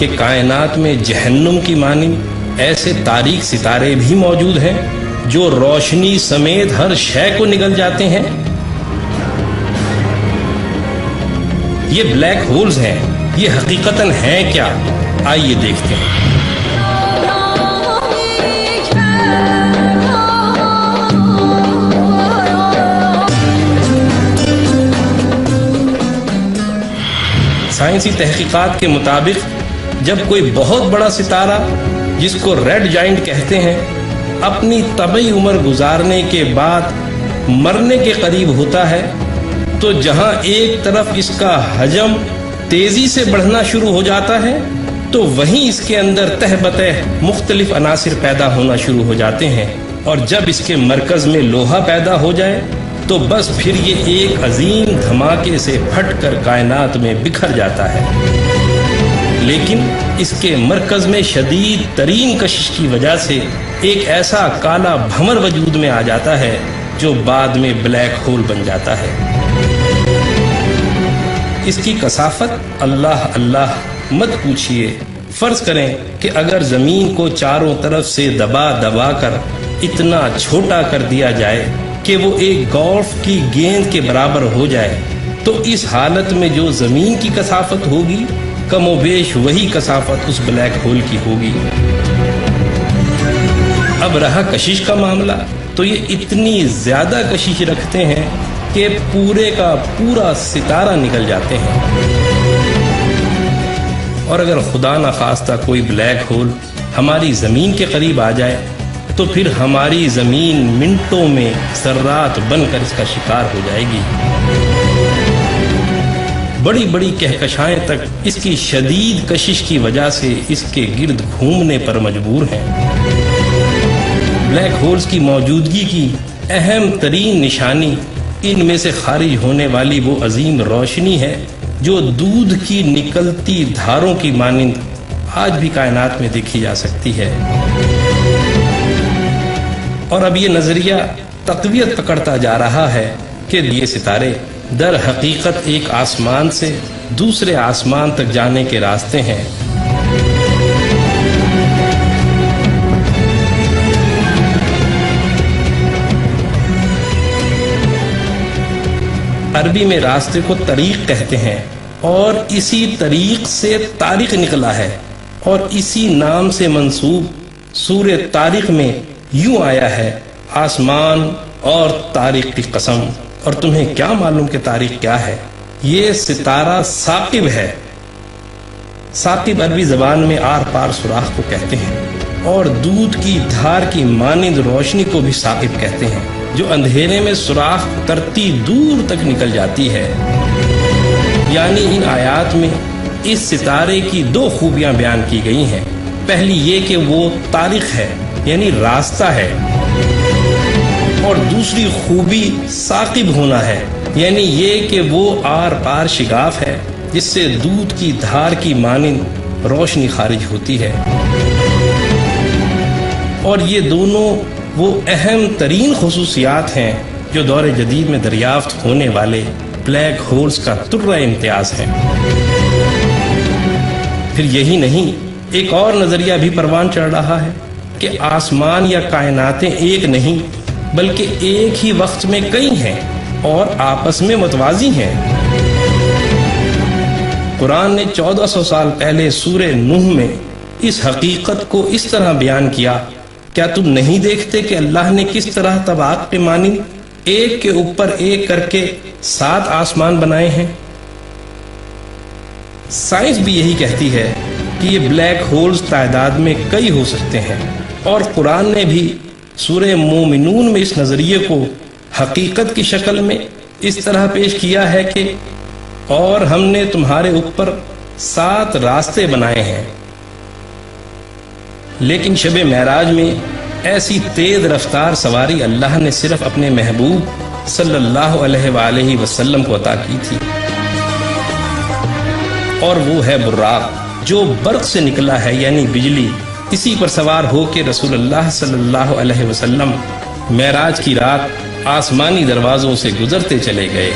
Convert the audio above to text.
کہ کائنات میں جہنم کی مانند ایسے تاریک ستارے بھی موجود ہیں جو روشنی سمیت ہر شے کو نگل جاتے ہیں؟ یہ بلیک ہولز ہیں، یہ حقیقتاً ہیں کیا؟ آئیے دیکھتے ہیں۔ سائنسی تحقیقات کے مطابق جب کوئی بہت بڑا ستارہ جس کو ریڈ جائنٹ کہتے ہیں اپنی طبعی عمر گزارنے کے بعد مرنے کے قریب ہوتا ہے تو جہاں ایک طرف اس کا حجم تیزی سے بڑھنا شروع ہو جاتا ہے تو وہیں اس کے اندر تہ بتہ مختلف عناصر پیدا ہونا شروع ہو جاتے ہیں، اور جب اس کے مرکز میں لوہا پیدا ہو جائے تو بس پھر یہ ایک عظیم دھماکے سے پھٹ کر کائنات میں بکھر جاتا ہے۔ لیکن اس کے مرکز میں شدید ترین کشش کی وجہ سے ایک ایسا کالا بھنور وجود میں آ جاتا ہے جو بعد میں بلیک ہول بن جاتا ہے۔ اس کی کثافت اللہ اللہ مت پوچھئے۔ فرض کریں کہ اگر زمین کو چاروں طرف سے دبا دبا کر اتنا چھوٹا کر دیا جائے کہ وہ ایک گولف کی گیند کے برابر ہو جائے تو اس حالت میں جو زمین کی کثافت ہوگی کم و بیش وہی کثافت اس بلیک ہول کی ہوگی۔ اب رہا کشش کا معاملہ تو یہ اتنی زیادہ کشش رکھتے ہیں کہ پورے کا پورا ستارہ نکل جاتے ہیں۔ اور اگر خدا نخواستہ کوئی بلیک ہول ہماری زمین کے قریب آ جائے تو پھر ہماری زمین منٹوں میں ذرات بن کر اس کا شکار ہو جائے گی۔ بڑی بڑی کہکشائیں تک اس کی شدید کشش کی وجہ سے اس کے گرد گھومنے پر مجبور ہیں۔ بلیک ہولز کی موجودگی کی اہم ترین نشانی ان میں سے خارج ہونے والی وہ عظیم روشنی ہے جو دودھ کی نکلتی دھاروں کی مانند آج بھی کائنات میں دیکھی جا سکتی ہے۔ اور اب یہ نظریہ تقویت پکڑتا جا رہا ہے کہ یہ ستارے در حقیقت ایک آسمان سے دوسرے آسمان تک جانے کے راستے ہیں۔ عربی میں راستے کو طریق کہتے ہیں، اور اسی طریق سے طارق نکلا ہے، اور اسی نام سے منسوب سورہ طارق میں یوں آیا ہے، آسمان اور طارق کی قسم۔ اور تمہیں کیا معلوم کہ طارق کیا ہے؟ یہ ستارہ ثاقب ہے۔ ثاقب عربی زبان میں آر پار سوراخ کو کہتے ہیں، اور دودھ کی دھار کی مانند روشنی کو بھی ثاقب کہتے ہیں، جو اندھیرے میں سوراخ کرتی دور تک نکل جاتی ہے۔ یعنی ان آیات میں اس ستارے کی دو خوبیاں بیان کی گئی ہیں۔ پہلی یہ کہ وہ طارق ہے، یعنی راستہ ہے، اور دوسری خوبی ثاقب ہونا ہے، یعنی یہ کہ وہ آر پار شگاف ہے جس سے دودھ کی دھار کی مانند روشنی خارج ہوتی ہے۔ اور یہ دونوں وہ اہم ترین خصوصیات ہیں جو دور جدید میں دریافت ہونے والے بلیک ہولز کا طرہ امتیاز ہیں۔ پھر یہی نہیں، ایک اور نظریہ بھی پروان چڑھ رہا ہے کہ آسمان یا کائناتیں ایک نہیں بلکہ ایک ہی وقت میں کئی ہیں اور آپس میں متوازی ہیں۔ قرآن نے 1400 سال پہلے سورہ نوح میں اس حقیقت کو اس طرح بیان کیا، کیا تم نہیں دیکھتے کہ اللہ نے کس طرح طبقات کے مانند ایک کے اوپر ایک کر کے 7 آسمان بنائے ہیں؟ سائنس بھی یہی کہتی ہے کہ یہ بلیک ہولز تعداد میں کئی ہو سکتے ہیں، اور قرآن نے بھی سورہ مومنون میں اس نظریے کو حقیقت کی شکل میں اس طرح پیش کیا ہے کہ اور ہم نے تمہارے اوپر 7 راستے بنائے ہیں۔ لیکن شب معراج میں ایسی تیز رفتار سواری اللہ نے صرف اپنے محبوب صلی اللہ علیہ وآلہ وسلم کو عطا کی تھی، اور وہ ہے براق جو برق سے نکلا ہے، یعنی بجلی۔ اسی پر سوار ہو کے رسول اللہ صلی اللہ علیہ وسلم معراج کی رات آسمانی دروازوں سے گزرتے چلے گئے۔